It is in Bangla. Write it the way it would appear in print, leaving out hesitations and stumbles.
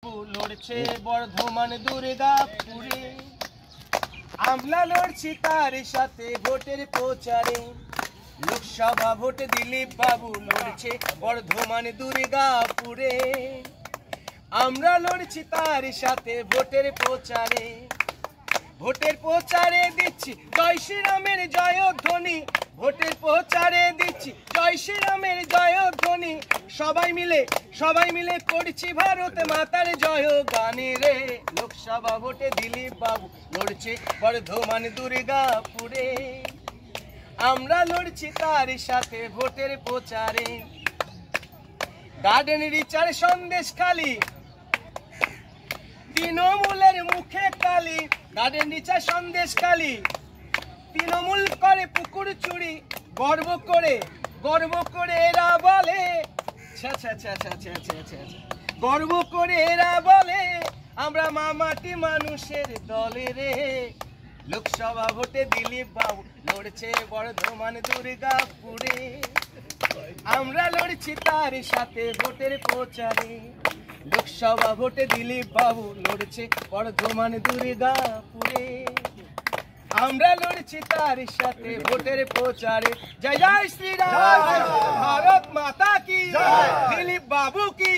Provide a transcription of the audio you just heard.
বাবু লড়ছে বর্ধমান দুর্গাপুরে। আমরা লড়ছি তার সাথে ভোটের প্রচারে। লোকসভা ভোট দিলীপ বাবু লড়ছে বর্ধমান দুর্গাপুরে। আমরা লড়ছি তার সাথে ভোটের প্রচারে। ভোটের প্রচারে দিচ্ছি জয় শ্রীরামের জয়ধ্বনি। ভোটের প্রচারে দিচ্ছি জয় শ্রীরামের জয়ধ্বনি। সবাই মিলে করছি ভারত মাতার জয় গানে রে। লোকসভা ভোটে দিলীপ বাবু লড়ছে বর্ধমান দুর্গাপুরে। আমরা লড়ছি তার সাথে ভোটের প্রচারে। গার্ডেন রিচার সন্দেশ খালি তৃণমূলের মুখে কালি। গার্ডেন রিচার সন্দেশ খালি তৃণমূল করে পুকুর চুরি। গর্ব করে এরা বলে গর্ব করে এরা বলে আমরা মামাটি মানুষের দলে রে। লোকসভা ভোটে দিলীপ বাবু লড়ছে বর্ধমান দুর্গাপুরে। আমরা লড়ছি তার সাথে ভোটের প্রচারে। লোকসভা ভোটে দিলীপ বাবু লড়ছে বর্ধমান দুর্গাপুরে। আমরা লড়ছি তার সাথে ভোটের প্রচারে। জয় জয় শ্রীরাম, ভারত মাতা কি, দিলীপ বাবু কি।